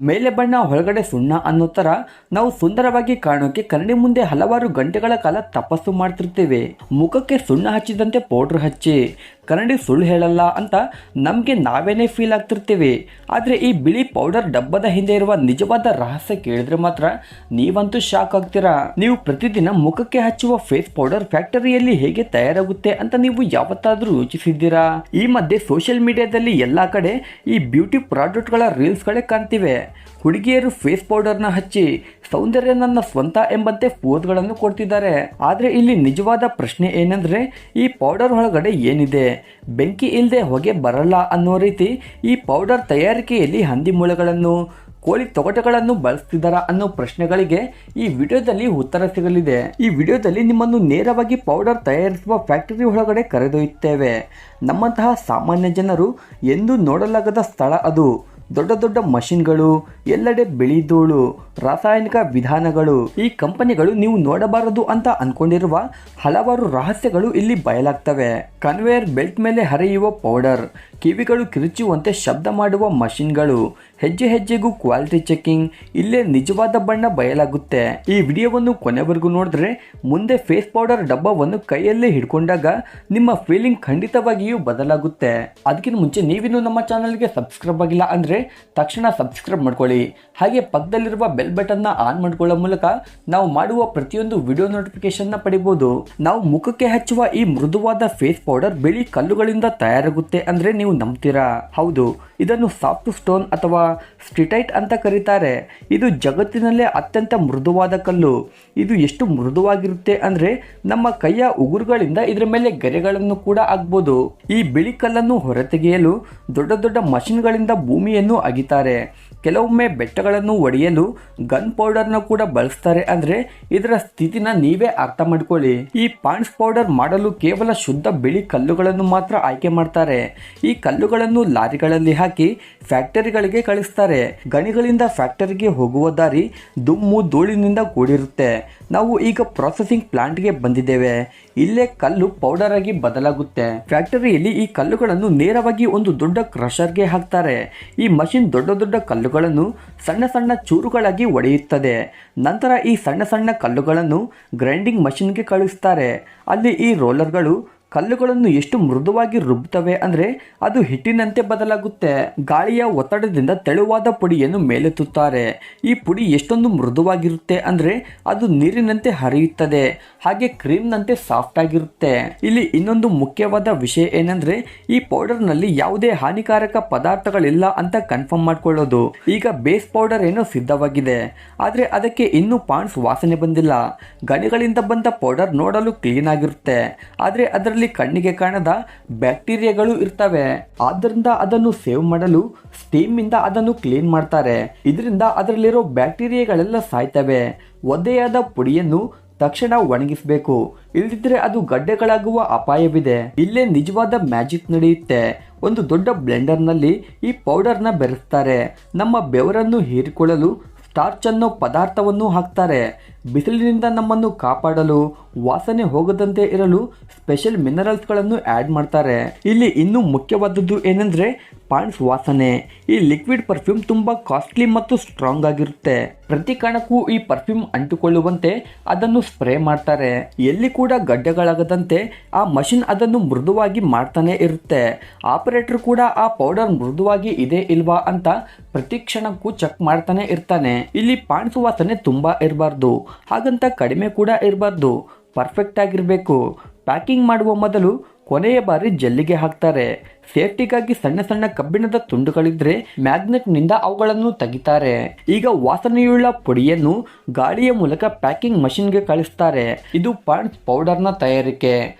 ಮೇಲೆ ಬಣ್ಣ ಒಳಗಡೆ ಸುಣ್ಣ ಅನ್ನೋ ಥರ ನಾವು ಸುಂದರವಾಗಿ ಕಾಣೋಕೆ ಕನ್ನಡಿ ಮುಂದೆ ಹಲವಾರು ಗಂಟೆಗಳ ಕಾಲ ತಪಸ್ಸು ಮಾಡ್ತಿರ್ತೇವೆ. ಮುಖಕ್ಕೆ ಸುಣ್ಣ ಹಚ್ಚಿದಂತೆ ಪೌಡ್ರ್ ಹಚ್ಚಿ ಕನ್ನಡಿ ಸುಳ್ಳು ಹೇಳಲ್ಲ ಅಂತ ನಮಗೆ ನಾವೇನೇ ಫೀಲ್ ಆಗ್ತಿರ್ತೇವೆ. ಆದರೆ ಈ ಬಿಳಿ ಪೌಡರ್ ಡಬ್ಬದ ಹಿಂದೆ ಇರುವ ನಿಜವಾದ ರಹಸ್ಯ ಕೇಳಿದ್ರೆ ಮಾತ್ರ ನೀವಂತೂ ಶಾಕ್ ಆಗ್ತೀರಾ. ನೀವು ಪ್ರತಿದಿನ ಮುಖಕ್ಕೆ ಹಚ್ಚುವ ಫೇಸ್ ಪೌಡರ್ ಫ್ಯಾಕ್ಟರಿಯಲ್ಲಿ ಹೇಗೆ ತಯಾರಾಗುತ್ತೆ ಅಂತ ನೀವು ಯಾವತ್ತಾದ್ರೂ ಯೋಚಿಸಿದ್ದೀರಾ? ಈ ಮಧ್ಯೆ ಸೋಷಿಯಲ್ ಮೀಡಿಯಾದಲ್ಲಿ ಎಲ್ಲಾ ಕಡೆ ಈ ಬ್ಯೂಟಿ ಪ್ರಾಡಕ್ಟ್ಗಳ ರೀಲ್ಸ್ಗಳೇ ಕಾಣ್ತಿವೆ. ಹುಡುಗಿಯರು ಫೇಸ್ ಪೌಡರ್ನ ಹಚ್ಚಿ ಸೌಂದರ್ಯ ನನ್ನ ಸ್ವಂತ ಎಂಬಂತೆ ಪೋಸ್ಗಳನ್ನು ಕೊಡ್ತಿದ್ದಾರೆ. ಆದರೆ ಇಲ್ಲಿ ನಿಜವಾದ ಪ್ರಶ್ನೆ ಏನಂದ್ರೆ, ಈ ಪೌಡರ್ ಒಳಗಡೆ ಏನಿದೆ? ಬೆಂಕಿ ಇಲ್ಲದೆ ಹೊಗೆ ಬರಲ್ಲ ಅನ್ನೋ ರೀತಿ ಈ ಪೌಡರ್ ತಯಾರಿಕೆಯಲ್ಲಿ ಹಂದಿ ಮೂಳೆಗಳನ್ನು, ಕೋಳಿ ತೊಗಟೆಗಳನ್ನು ಬಳಸ್ತಿದ್ದಾರ ಅನ್ನೋ ಪ್ರಶ್ನೆಗಳಿಗೆ ಈ ವಿಡಿಯೋದಲ್ಲಿ ಉತ್ತರ ಸಿಗಲಿದೆ. ಈ ವಿಡಿಯೋದಲ್ಲಿ ನಿಮ್ಮನ್ನು ನೇರವಾಗಿ ಪೌಡರ್ ತಯಾರಿಸುವ ಫ್ಯಾಕ್ಟರಿ ಒಳಗಡೆ ಕರೆದೊಯ್ಯುತ್ತೇವೆ. ನಮ್ಮಂತಹ ಸಾಮಾನ್ಯ ಜನರು ಎಂದೂ ನೋಡಲಾಗದ ಸ್ಥಳ ಅದು. ದೊಡ್ಡ ದೊಡ್ಡ ಮಷಿನ್ಗಳು, ಎಲ್ಲೆಡೆ ಬಿಳಿ ಧೂಳು, ರಾಸಾಯನಿಕ ವಿಧಾನಗಳು. ಈ ಕಂಪನಿಗಳು ನೀವು ನೋಡಬಾರದು ಅಂತ ಅನ್ಕೊಂಡಿರುವ ಹಲವಾರು ರಹಸ್ಯಗಳು ಇಲ್ಲಿ ಬಯಲಾಗ್ತವೆ. ಕನ್ವೇಯರ್ ಬೆಲ್ಟ್ ಮೇಲೆ ಹರಿಯುವ ಪೌಡರ್, ಕಿವಿಗಳು ಕಿರುಚುವಂತೆ ಶಬ್ದ ಮಾಡುವ ಮಷಿನ್ಗಳು, ಹೆಜ್ಜೆ ಹೆಜ್ಜೆಗೂ ಕ್ವಾಲಿಟಿ ಚೆಕಿಂಗ್. ಇಲ್ಲೇ ನಿಜವಾದ ಬಣ್ಣ ಬಯಲಾಗುತ್ತೆ. ಈ ವಿಡಿಯೋವನ್ನು ಕೊನೆವರೆಗೂ ನೋಡಿದ್ರೆ ಮುಂದೆ ಫೇಸ್ ಪೌಡರ್ ಡಬ್ಬವನ್ನು ಕೈಯಲ್ಲೇ ಹಿಡ್ಕೊಂಡಾಗ ನಿಮ್ಮ ಫೀಲಿಂಗ್ ಖಂಡಿತವಾಗಿಯೂ ಬದಲಾಗುತ್ತೆ. ಅದಕ್ಕಿಂತ ಮುಂಚೆ ನೀವಿನ್ನು ನಮ್ಮ ಚಾನಲ್ಗೆ ಸಬ್ಸ್ಕ್ರೈಬ್ ಆಗಿಲ್ಲ ಅಂದರೆ ತಕ್ಷಣ ಸಬ್ಸ್ಕ್ರೈಬ್ ಮಾಡ್ಕೊಳ್ಳಿ. ಹಾಗೆ ಪಕ್ಕದಲ್ಲಿರುವ ಬೆಲ್ ಬಟನ್ನ ಆನ್ ಮಾಡ್ಕೊಳ್ಳೋ ಮೂಲಕ ನಾವು ಮಾಡುವ ಪ್ರತಿಯೊಂದು ವಿಡಿಯೋ ನೋಟಿಫಿಕೇಶನ್ನ ಪಡಿಬೋದು. ನಾವು ಮುಖಕ್ಕೆ ಹಚ್ಚುವ ಈ ಮೃದುವಾದ ಫೇಸ್ ಪೌಡರ್ ಬಿಳಿ ಕಲ್ಲುಗಳಿಂದ ತಯಾರಾಗುತ್ತೆ ಅಂದ್ರೆ ನೀವು ನಂಬ್ತೀರಾ? ಹೌದು, ಇದನ್ನು ಸಾಫ್ಟ್ ಸ್ಟೋನ್ ಅಥವಾ ಸ್ಟಿಟೈಟ್ ಅಂತ ಕರೀತಾರೆ. ಇದು ಜಗತ್ತಿನಲ್ಲೇ ಅತ್ಯಂತ ಮೃದುವಾದ ಕಲ್ಲು. ಇದು ಎಷ್ಟು ಮೃದುವಾಗಿರುತ್ತೆ ಅಂದ್ರೆ ನಮ್ಮ ಕೈಯ ಉಗುರುಗಳಿಂದ ಇದರ ಮೇಲೆ ಗೆರೆಗಳನ್ನು ಕೂಡ ಆಗ್ಬೋದು. ಈ ಬಿಳಿ ಕಲ್ಲನ್ನು ಹೊರತೆಗೆಯಲು ದೊಡ್ಡ ದೊಡ್ಡ ಮಷಿನ್ಗಳಿಂದ ಭೂಮಿಯನ್ನು ಅಗಿತಾರೆ. ಕೆಲವೊಮ್ಮೆ ಬೆಟ್ಟಗಳನ್ನು ಒಡೆಯಲು ಗನ್ ಪೌಡರ್ನ ಕೂಡ ಬಳಸ್ತಾರೆ. ಅಂದ್ರೆ ಇದರ ಸ್ಥಿತಿನ ನೀವೇ ಅರ್ಥ ಮಾಡ್ಕೊಳ್ಳಿ. ಈ ಪಾಂಡ್ಸ್ ಪೌಡರ್ ಮಾಡಲು ಕೇವಲ ಶುದ್ಧ ಬಿಳಿ ಕಲ್ಲುಗಳನ್ನು ಮಾತ್ರ ಆಯ್ಕೆ ಮಾಡ್ತಾರೆ. ಈ ಕಲ್ಲುಗಳನ್ನು ಲಾರಿಗಳಲ್ಲಿ ಹಾಕಿ ಫ್ಯಾಕ್ಟರಿಗಳಿಗೆ ಕಳಿಸ್ತಾರೆ. ಗಣಿಗಳಿಂದ ಫ್ಯಾಕ್ಟರಿಗೆ ಹೋಗುವ ದಾರಿ ದುಮ್ಮು ಧೂಳಿನಿಂದ ಕೂಡಿರುತ್ತೆ. ನಾವು ಈಗ ಪ್ರೊಸೆಸಿಂಗ್ ಪ್ಲಾಂಟ್ಗೆ ಬಂದಿದ್ದೇವೆ. ಇಲ್ಲೇ ಕಲ್ಲು ಪೌಡರ್ ಆಗಿ ಬದಲಾಗುತ್ತೆ. ಫ್ಯಾಕ್ಟರಿಯಲ್ಲಿ ಈ ಕಲ್ಲುಗಳನ್ನು ನೇರವಾಗಿ ಒಂದು ದೊಡ್ಡ ಕ್ರಷರ್ಗೆ ಹಾಕ್ತಾರೆ. ಈ ಮಷಿನ್ ದೊಡ್ಡ ದೊಡ್ಡ ಕಲ್ಲುಗಳನ್ನು ಸಣ್ಣ ಸಣ್ಣ ಚೂರುಗಳಾಗಿ ಒಡೆಯುತ್ತದೆ. ನಂತರ ಈ ಸಣ್ಣ ಸಣ್ಣ ಕಲ್ಲುಗಳನ್ನು ಗ್ರೈಂಡಿಂಗ್ ಮಷಿನ್ಗೆ ಕಳಿಸ್ತಾರೆ. ಅಲ್ಲಿ ಈ ರೋಲರ್ಗಳು ಕಲ್ಲುಗಳನ್ನು ಎಷ್ಟು ಮೃದುವಾಗಿ ರುಬ್ಬುತ್ತವೆ ಅಂದ್ರೆ ಅದು ಹಿಟ್ಟಿನಂತೆ ಬದಲಾಗುತ್ತೆ. ಗಾಳಿಯ ಒತ್ತಡದಿಂದ ತೆಳುವಾದ ಪುಡಿಯನ್ನು ಮೇಲೆತ್ತುತ್ತಾರೆ. ಈ ಪುಡಿ ಎಷ್ಟೊಂದು ಮೃದುವಾಗಿರುತ್ತೆ ಅಂದ್ರೆ ಅದು ನೀರಿನಂತೆ ಹರಿಯುತ್ತದೆ. ಹಾಗೆ ಕ್ರೀಮ್ನಂತೆ ಸಾಫ್ಟ್ ಆಗಿರುತ್ತೆ. ಇಲ್ಲಿ ಇನ್ನೊಂದು ಮುಖ್ಯವಾದ ವಿಷಯ ಏನಂದ್ರೆ ಈ ಪೌಡರ್ ನಲ್ಲಿ ಯಾವುದೇ ಹಾನಿಕಾರಕ ಪದಾರ್ಥಗಳಿಲ್ಲ ಅಂತ ಕನ್ಫರ್ಮ್ ಮಾಡ್ಕೊಳ್ಳೋದು. ಈಗ ಬೇಸ್ ಪೌಡರ್ ಏನೋ ಸಿದ್ಧವಾಗಿದೆ, ಆದ್ರೆ ಅದಕ್ಕೆ ಇನ್ನೂ ಪಾಂಡ್ಸ್ ವಾಸನೆ ಬಂದಿಲ್ಲ. ಗಣಿಗಳಿಂದ ಬಂದ ಪೌಡರ್ ನೋಡಲು ಕ್ಲೀನ್ ಆಗಿರುತ್ತೆ, ಆದ್ರೆ ಅದರಲ್ಲಿ ಕಣ್ಣಿಗೆ ಕಾಣದ ಬ್ಯಾಕ್ಟೀರಿಯಾಗಳು ಇರ್ತವೆ. ಆದ್ದರಿಂದ ಅದನ್ನು ಸೇವ್ ಮಾಡಲು ಸ್ಟೀಮ್ ಇಂದ ಅದನ್ನು ಕ್ಲೀನ್ ಮಾಡ್ತಾರೆ. ಇದರಿಂದ ಅದರಲ್ಲಿರೋ ಬ್ಯಾಕ್ಟೀರಿಯಾಗಳೆಲ್ಲ ಸಾಯ್ತವೆ. ಒದ್ದೆಯಾದ ಪುಡಿಯನ್ನು ತಕ್ಷಣ ಒಣಗಿಸಬೇಕು, ಇಲ್ಲದಿದ್ದರೆ ಅದು ಗಡ್ಡೆಗಳಾಗುವ ಅಪಾಯವಿದೆ. ಇಲ್ಲೇ ನಿಜವಾದ ಮ್ಯಾಜಿಕ್ ನಡೆಯುತ್ತೆ. ಒಂದು ದೊಡ್ಡ ಬ್ಲೆಂಡರ್ನಲ್ಲಿ ಈ ಪೌಡರ್ನ ಬೆರೆಸ್ತಾರೆ. ನಮ್ಮ ಬೆವರನ್ನು ಹೀರಿಕೊಳ್ಳಲು ಸ್ಟಾರ್ಚ್ ಅನ್ನೋ ಪದಾರ್ಥವನ್ನು ಹಾಕ್ತಾರೆ. ಬಿಸಿಲಿನಿಂದ ನಮ್ಮನ್ನು ಕಾಪಾಡಲು, ವಾಸನೆ ಹೋಗದಂತೆ ಇರಲು ಸ್ಪೆಷಲ್ ಮಿನರಲ್ಸ್ಗಳನ್ನು ಆ್ಯಡ್ ಮಾಡ್ತಾರೆ. ಇಲ್ಲಿ ಇನ್ನೂ ಮುಖ್ಯವಾದದ್ದು ಏನಂದ್ರೆ ಪಾಂಡ್ಸ್ ವಾಸನೆ. ಈ ಲಿಕ್ವಿಡ್ ಪರ್ಫ್ಯೂಮ್ ತುಂಬಾ ಕಾಸ್ಟ್ಲಿ ಮತ್ತು ಸ್ಟ್ರಾಂಗ್ ಆಗಿರುತ್ತೆ. ಪ್ರತಿ ಕಣಕ್ಕೂ ಈ ಪರ್ಫ್ಯೂಮ್ ಅಂಟಿಕೊಳ್ಳುವಂತೆ ಅದನ್ನು ಸ್ಪ್ರೇ ಮಾಡ್ತಾರೆ. ಎಲ್ಲಿ ಕೂಡ ಗಡ್ಡೆಗಳಾಗದಂತೆ ಆ ಮಷಿನ್ ಅದನ್ನು ಮೃದುವಾಗಿ ಮಾಡ್ತಾನೆ ಇರುತ್ತೆ. ಆಪರೇಟರ್ ಕೂಡ ಆ ಪೌಡರ್ ಮೃದುವಾಗಿ ಇದೆ ಇಲ್ವಾ ಅಂತ ಪ್ರತಿ ಕ್ಷಣಕ್ಕೂ ಚೆಕ್ ಮಾಡ್ತಾನೆ ಇರ್ತಾನೆ. ಇಲ್ಲಿ ಪಾಂಡ್ಸ್ ವಾಸನೆ ತುಂಬಾ ಇರಬಾರ್ದು, ಹಾಗಂತ ಕಡಿಮೆ ಕೂಡ ಇರಬಾರ್ದು, ಪರ್ಫೆಕ್ಟ್ ಆಗಿರಬೇಕು. ಪ್ಯಾಕಿಂಗ್ ಮಾಡುವ ಮೊದಲು ಕೊನೆಯ ಬಾರಿ ಜಲ್ಲಿಗೆ ಹಾಕ್ತಾರೆ. ಸೇಫ್ಟಿಗಾಗಿ ಸಣ್ಣ ಸಣ್ಣ ಕಬ್ಬಿಣದ ತುಂಡುಗಳಿದ್ರೆ ಮ್ಯಾಗ್ನೆಟ್ನಿಂದ ಅವುಗಳನ್ನು ತೆಗಿತಾರೆ. ಈಗ ವಾಸನೆಯುಳ್ಳ ಪುಡಿಯನ್ನು ಗಾಳಿಯ ಮೂಲಕ ಪ್ಯಾಕಿಂಗ್ ಮಷಿನ್ಗೆ ಕಳಿಸ್ತಾರೆ. ಇದು ಪಾಂಡ್ಸ್ ಪೌಡರ್ನ ತಯಾರಿಕೆ.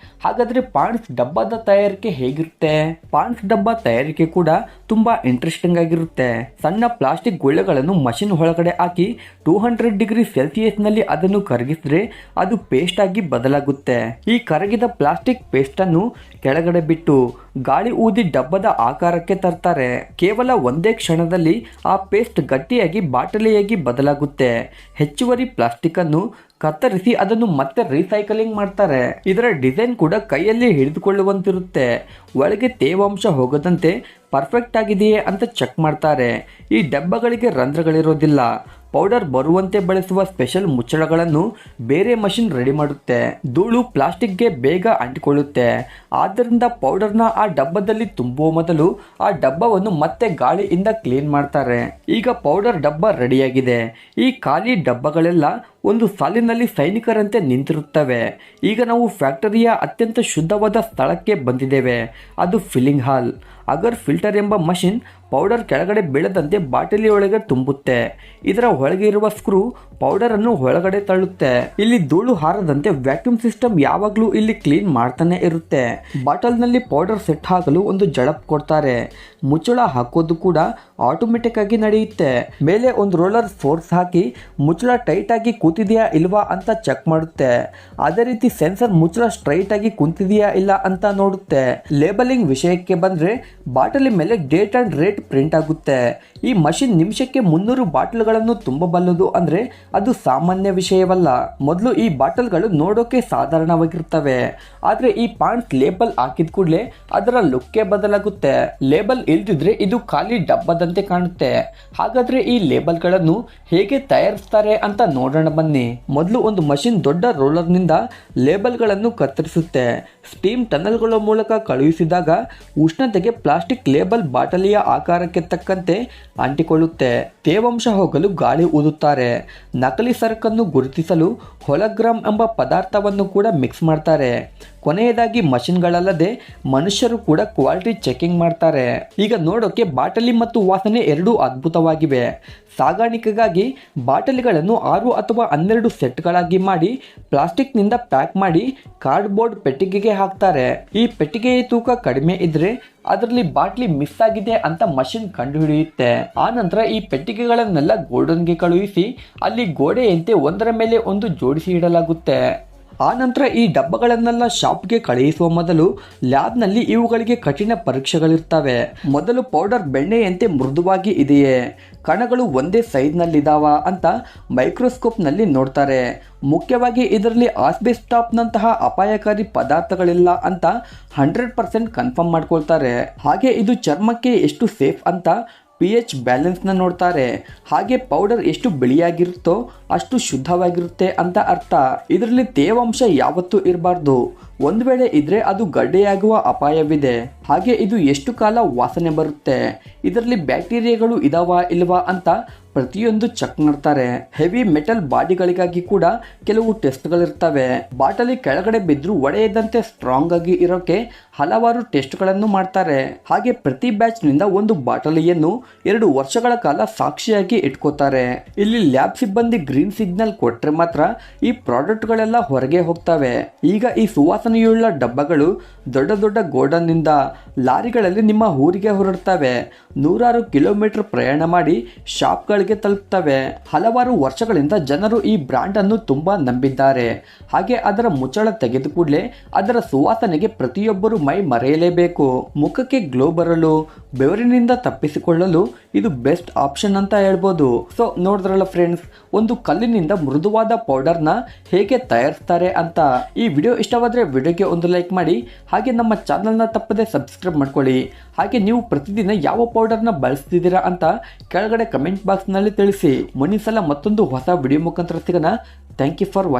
ಹಾಗಾದ್ರೆ ಪಾಂಡ್ಸ್ ಡಬ್ಬದ ತಯಾರಿಕೆ ಹೇಗಿರುತ್ತೆ? ಪಾಂಡ್ಸ್ ಡಬ್ಬ ತಯಾರಿಕೆ ಕೂಡ ತುಂಬಾ ಇಂಟ್ರೆಸ್ಟಿಂಗ್ ಆಗಿರುತ್ತೆ. ಸಣ್ಣ ಪ್ಲಾಸ್ಟಿಕ್ ಗುಳ್ಳೆಗಳನ್ನು ಮಷಿನ್ ಒಳಗಡೆ ಹಾಕಿ 200 ಡಿಗ್ರಿ ಸೆಲ್ಸಿಯಸ್ ನಲ್ಲಿ ಅದನ್ನು ಕರಗಿಸಿದ್ರೆ ಅದು ಪೇಸ್ಟ್ ಆಗಿ ಬದಲಾಗುತ್ತೆ. ಈ ಕರಗಿದ ಪ್ಲಾಸ್ಟಿಕ್ ಪೇಸ್ಟ್ ಅನ್ನು ಕೆಳಗಡೆ ಬಿಟ್ಟು ಗಾಳಿ ಊದಿ ಡಬ್ಬದ ಆಕಾರಕ್ಕೆ ತರ್ತಾರೆ. ಕೇವಲ ಒಂದೇ ಕ್ಷಣದಲ್ಲಿ ಆ ಪೇಸ್ಟ್ ಗಟ್ಟಿಯಾಗಿ ಬಾಟಲಿಯಾಗಿ ಬದಲಾಗುತ್ತೆ. ಹೆಚ್ಚುವರಿ ಪ್ಲಾಸ್ಟಿಕ್ ಅನ್ನು ಕತ್ತರಿಸಿ ಅದನ್ನು ಮತ್ತೆ ರೀಸೈಕಲಿಂಗ್ ಮಾಡ್ತಾರೆ. ಇದರ ಡಿಸೈನ್ ಕೂಡ ಕೈಯಲ್ಲಿ ಹಿಡಿದುಕೊಳ್ಳುವಂತಿರುತ್ತೆ. ಒಳಗೆ ತೇವಾಂಶ ಹೋಗದಂತೆ ಪರ್ಫೆಕ್ಟ್ ಆಗಿದೆಯೇ ಅಂತ ಚೆಕ್ ಮಾಡ್ತಾರೆ. ಈ ಡಬ್ಬಗಳಿಗೆ ರಂಧ್ರಗಳಿರೋದಿಲ್ಲ. ಪೌಡರ್ ಬರುವಂತೆ ಬಳಸುವ ಸ್ಪೆಷಲ್ ಮುಚ್ಚಳಗಳನ್ನು ಬೇರೆ ಮಷಿನ್ ರೆಡಿ ಮಾಡುತ್ತೆ. ಧೂಳು ಪ್ಲಾಸ್ಟಿಕ್ಗೆ ಬೇಗ ಅಂಟಿಕೊಳ್ಳುತ್ತೆ. ಆದ್ದರಿಂದ ಪೌಡರ್ನ ಆ ಡಬ್ಬದಲ್ಲಿ ತುಂಬುವ ಮೊದಲು ಆ ಡಬ್ಬವನ್ನು ಮತ್ತೆ ಗಾಳಿಯಿಂದ ಕ್ಲೀನ್ ಮಾಡ್ತಾರೆ. ಈಗ ಪೌಡರ್ ಡಬ್ಬ ರೆಡಿಯಾಗಿದೆ. ಈ ಖಾಲಿ ಡಬ್ಬಗಳೆಲ್ಲ ಒಂದು ಸಾಲಿನಲ್ಲಿ ಸೈನಿಕರಂತೆ ನಿಂತಿರುತ್ತವೆ. ಈಗ ನಾವು ಫ್ಯಾಕ್ಟರಿಯ ಅತ್ಯಂತ ಶುದ್ಧವಾದ ಸ್ಥಳಕ್ಕೆ ಬಂದಿದ್ದೇವೆ. ಅದು ಫಿಲ್ಲಿಂಗ್ ಹಾಲ್. ಅಗರ್ ಫಿಲ್ಟರ್ ಎಂಬ ಮಷಿನ್ ಪೌಡರ್ ಕೆಳಗಡೆ ಬೀಳದಂತೆ ಬಾಟಲಿಯೊಳಗೆ ತುಂಬುತ್ತೆ. ಇದರ ಒಳಗೆ ಇರುವ ಸ್ಕ್ರೂ ಪೌಡರ್ ಅನ್ನು ಒಳಗಡೆ ತಳ್ಳುತ್ತೆ. ಇಲ್ಲಿ ಧೂಳು ಹಾರದಂತೆ ವ್ಯಾಕ್ಯೂಮ್ ಸಿಸ್ಟಮ್ ಯಾವಾಗಲೂ ಇಲ್ಲಿ ಕ್ಲೀನ್ ಮಾಡ್ತಾನೆ ಇರುತ್ತೆ. ಬಾಟಲ್ ನಲ್ಲಿ ಪೌಡರ್ ಸೆಟ್ ಹಾಕಲು ಒಂದು ಜಳಪ್ ಕೊಡ್ತಾರೆ. ಮುಚ್ಚಳ ಹಾಕೋದು ಕೂಡ ಆಟೋಮೆಟಿಕ್ ಆಗಿ ನಡೆಯುತ್ತೆ. ಮೇಲೆ ಒಂದು ರೋಲರ್ ಫೋರ್ಸ್ ಹಾಕಿ ಮುಚ್ಚಳ ಟೈಟ್ ಆಗಿ ಕೂತಿದೆಯಾ ಇಲ್ವಾ ಅಂತ ಚೆಕ್ ಮಾಡುತ್ತೆ. ಅದೇ ರೀತಿ ಸೆನ್ಸರ್ ಮುಚ್ಚಳ ಸ್ಟ್ರೈಟ್ ಆಗಿ ಕುಂತಿದೆಯಾ ಇಲ್ಲ ಅಂತ ನೋಡುತ್ತೆ. ಲೇಬಲಿಂಗ್ ವಿಷಯಕ್ಕೆ ಬಂದ್ರೆ ಬಾಟಲಿ ಮೇಲೆ ಡೇಟ್ ಅಂಡ್ ರೇಟ್ ಪ್ರಿಂಟ್ ಆಗುತ್ತೆ. ಈ ಮಷಿನ್ ನಿಮಿಷಕ್ಕೆ 300 ಬಾಟಲ್ಗಳನ್ನು ತುಂಬಬಲ್ಲದು ಅಂದ್ರೆ ಅದು ಸಾಮಾನ್ಯ ವಿಷಯವಲ್ಲ. ಮೊದಲು ಈ ಬಾಟಲ್ಗಳು ನೋಡೋಕೆ ಸಾಧಾರಣವಾಗಿರ್ತವೆ. ಆದ್ರೆ ಈ ಪಾಯಿಂಟ್ಸ್ ಲೇಬಲ್ ಹಾಕಿದ ಕೂಡಲೇ ಅದರ ಲುಕ್ಕೇ ಬದಲಾಗುತ್ತೆ. ಲೇಬಲ್ ಇಲ್ದಿದ್ರೆ ಇದು ಖಾಲಿ ಡಬ್ಬದಂತೆ ಕಾಣುತ್ತೆ. ಹಾಗಾದ್ರೆ ಈ ಲೇಬಲ್ಗಳನ್ನು ಹೇಗೆ ತಯಾರಿಸ್ತಾರೆ ಅಂತ ನೋಡೋಣ ಬನ್ನಿ. ಮೊದಲು ಒಂದು ಮಷಿನ್ ದೊಡ್ಡ ರೋಲರ್ನಿಂದ ಲೇಬಲ್ಗಳನ್ನು ಕತ್ತರಿಸುತ್ತೆ. ಸ್ಟೀಮ್ ಟನಲ್ಗಳ ಮೂಲಕ ಕಳುಹಿಸಿದಾಗ ಉಷ್ಣತೆಗೆ ಪ್ಲಾಸ್ಟಿಕ್ ಲೇಬಲ್ ಬಾಟಲಿಯ ಆಕಾರಕ್ಕೆ ತಕ್ಕಂತೆ ಅಂಟಿಕೊಳ್ಳುತ್ತೆ. ತೇವಾಂಶ ಹೋಗಲು ಗಾಳಿ ಊದುತ್ತಾರೆ. ನಕಲಿ ಸರಕನ್ನು ಗುರುತಿಸಲು ಹೊಲಗ್ರಾಮ್ ಎಂಬ ಪದಾರ್ಥವನ್ನು ಕೂಡ ಮಿಕ್ಸ್ ಮಾಡ್ತಾರೆ. ಕೊನೆಯದಾಗಿ ಮಷಿನ್ಗಳಲ್ಲದೆ ಮನುಷ್ಯರು ಕೂಡ ಕ್ವಾಲಿಟಿ ಚೆಕಿಂಗ್ ಮಾಡ್ತಾರೆ. ಈಗ ನೋಡೋಕೆ ಬಾಟಲಿ ಮತ್ತು ವಾಸನೆ ಎರಡೂ ಅದ್ಭುತವಾಗಿವೆ. ಸಾಗಾಣಿಕೆಗಾಗಿ ಬಾಟಲಿಗಳನ್ನು 6 ಅಥವಾ 12 ಸೆಟ್ಗಳಾಗಿ ಮಾಡಿ ಪ್ಲಾಸ್ಟಿಕ್ನಿಂದ ಪ್ಯಾಕ್ ಮಾಡಿ ಕಾರ್ಡ್ಬೋರ್ಡ್ ಪೆಟ್ಟಿಗೆಗೆ ಹಾಕ್ತಾರೆ. ಈ ಪೆಟ್ಟಿಗೆಯ ತೂಕ ಕಡಿಮೆ ಇದ್ರೆ ಅದರಲ್ಲಿ ಬಾಟ್ಲಿ ಮಿಸ್ ಆಗಿದೆ ಅಂತ ಮಷಿನ್ ಕಂಡುಹಿಡಿಯುತ್ತೆ. ಆ ನಂತರ ಈ ಪೆಟ್ಟಿಗೆಗಳನ್ನೆಲ್ಲ ಗೋಡನ್ಗೆ ಕಳುಹಿಸಿ ಅಲ್ಲಿ ಗೋಡೆಯಂತೆ ಒಂದರ ಮೇಲೆ ಒಂದು ಜೋಡಿಸಿ ಇಡಲಾಗುತ್ತೆ. ಆ ನಂತರ ಈ ಡಬ್ಬಗಳನ್ನೆಲ್ಲ ಶಾಪ್ಗೆ ಕಳುಹಿಸುವ ಮೊದಲು ಲ್ಯಾಬ್ನಲ್ಲಿ ಇವುಗಳಿಗೆ ಕಠಿಣ ಪರೀಕ್ಷೆಗಳಿರ್ತವೆ. ಮೊದಲು ಪೌಡರ್ ಬೆಣ್ಣೆಯಂತೆ ಮೃದುವಾಗಿ ಇದೆಯೇ, ಕಣಗಳು ಒಂದೇ ಸೈಜ್ನಲ್ಲಿದ್ದಾವ ಅಂತ ಮೈಕ್ರೋಸ್ಕೋಪ್ನಲ್ಲಿ ನೋಡ್ತಾರೆ. ಮುಖ್ಯವಾಗಿ ಇದರಲ್ಲಿ ಆಸ್ಬೆಸ್ಟಾಸ್ನಂತಹ ಅಪಾಯಕಾರಿ ಪದಾರ್ಥಗಳಿಲ್ಲ ಅಂತ 100% ಕನ್ಫರ್ಮ್ ಮಾಡ್ಕೊಳ್ತಾರೆ. ಹಾಗೆ ಇದು ಚರ್ಮಕ್ಕೆ ಎಷ್ಟು ಸೇಫ್ ಅಂತ pH ಬ್ಯಾಲೆನ್ಸ್ನ ನೋಡ್ತಾರೆ. ಹಾಗೆ ಪೌಡರ್ ಎಷ್ಟು ಬಿಳಿಯಾಗಿರುತ್ತೋ ಅಷ್ಟು ಶುದ್ಧವಾಗಿರುತ್ತೆ ಅಂತ ಅರ್ಥ. ಇದರಲ್ಲಿ ತೇವಾಂಶ ಯಾವತ್ತೂ ಇರಬಾರ್ದು. ಒಂದು ವೇಳೆ ಇದ್ರೆ ಅದು ಗಡ್ಡೆಯಾಗುವ ಅಪಾಯವಿದೆ. ಹಾಗೆ ಇದು ಎಷ್ಟು ಕಾಲ ವಾಸನೆ ಬರುತ್ತೆ, ಇದರಲ್ಲಿ ಬ್ಯಾಕ್ಟೀರಿಯಾಗಳು ಇದಾವ ಇಲ್ವಾ ಅಂತ ಪ್ರತಿಯೊಂದು ಚೆಕ್ ಮಾಡ್ತಾರೆ. ಹೆವಿ ಮೆಟಲ್ ಬಾಡಿಗಳಿಗಾಗಿ ಕೂಡ ಕೆಲವು ಟೆಸ್ಟ್ಗಳಿರ್ತವೆ. ಬಾಟಲಿ ಕೆಳಗಡೆ ಬಿದ್ದರೂ ಒಡೆಯದಂತೆ ಸ್ಟ್ರಾಂಗ್ ಆಗಿ ಇರೋಕೆ ಹಲವಾರು ಟೆಸ್ಟ್ಗಳನ್ನು ಮಾಡ್ತಾರೆ. ಹಾಗೆ ಪ್ರತಿ ಬ್ಯಾಚ್ನಿಂದ ಒಂದು ಬಾಟಲಿಯನ್ನು 2 ವರ್ಷಗಳ ಕಾಲ ಸಾಕ್ಷಿಯಾಗಿ ಇಟ್ಕೋತಾರೆ. ಇಲ್ಲಿ ಲ್ಯಾಬ್ ಸಿಬ್ಬಂದಿ ಗ್ರೀನ್ ಸಿಗ್ನಲ್ ಕೊಟ್ರೆ ಮಾತ್ರ ಈ ಪ್ರಾಡಕ್ಟ್ಗಳೆಲ್ಲ ಹೊರಗೆ ಹೋಗ್ತವೆ. ಈಗ ಈ ಸುವಾಸನೆಯುಳ್ಳ ಡಬ್ಬಗಳು ದೊಡ್ಡ ದೊಡ್ಡ ಗೋಡನ್ನಿಂದ ಲಾರಿಗಳಲ್ಲಿ ನಿಮ್ಮ ಊರಿಗೆ ಹೊರಡ್ತವೆ. 100 ಕಿಲೋಮೀಟರ್ ಪ್ರಯಾಣ ಮಾಡಿ ಶಾಪ್ಗಳಿಗೆ ತಲುಪ್ತವೆ. ಹಲವಾರು ವರ್ಷಗಳಿಂದ ಜನರು ಈ ಬ್ರ್ಯಾಂಡ್ ಅನ್ನು ತುಂಬಾ ನಂಬಿದ್ದಾರೆ. ಹಾಗೆ ಅದರ ಮುಚ್ಚಳ ತೆಗೆದು ಕೂಡಲೇ ಅದರ ಸುವಾಸನೆಗೆ ಪ್ರತಿಯೊಬ್ಬರು ಮೈ ಮರೆಯಲೇಬೇಕು. ಮುಖಕ್ಕೆ ಗ್ಲೋ ಬರಲು, ಬೆವರಿನಿಂದ ತಪ್ಪಿಸಿಕೊಳ್ಳಲು ಇದು ಬೆಸ್ಟ್ ಆಪ್ಷನ್ ಅಂತ ಹೇಳ್ಬೋದು. ಸೊ ನೋಡಿದ್ರಲ್ಲ ಫ್ರೆಂಡ್ಸ್, ಒಂದು ಕಲ್ಲಿನಿಂದ ಮೃದುವಾದ ಪೌಡರ್ನ ಹೇಗೆ ತಯಾರಿಸ್ತಾರೆ ಅಂತ. ಈ ವಿಡಿಯೋ ಇಷ್ಟವಾದರೆ ವಿಡಿಯೋಗೆ ಒಂದು ಲೈಕ್ ಮಾಡಿ. ಹಾಗೆ ನಮ್ಮ ಚಾನಲ್ನ ತಪ್ಪದೆ ಸಬ್ಸ್ಕ್ರೈಬ್ ಮಾಡ್ಕೊಳ್ಳಿ. ಹಾಗೆ ನೀವು ಪ್ರತಿದಿನ ಯಾವ ಪೌಡರ್ನ ಬಳಸ್ತಿದ್ದೀರಾ ಅಂತ ಕೆಳಗಡೆ ಕಮೆಂಟ್ ಬಾಕ್ಸ್ನಲ್ಲಿ ತಿಳಿಸಿ. ಮುಂದಿನ ಸಲ ಮತ್ತೊಂದು ಹೊಸ ವಿಡಿಯೋ ಮುಖಾಂತರ ಸಿಗೋಣ. Thank you for watching.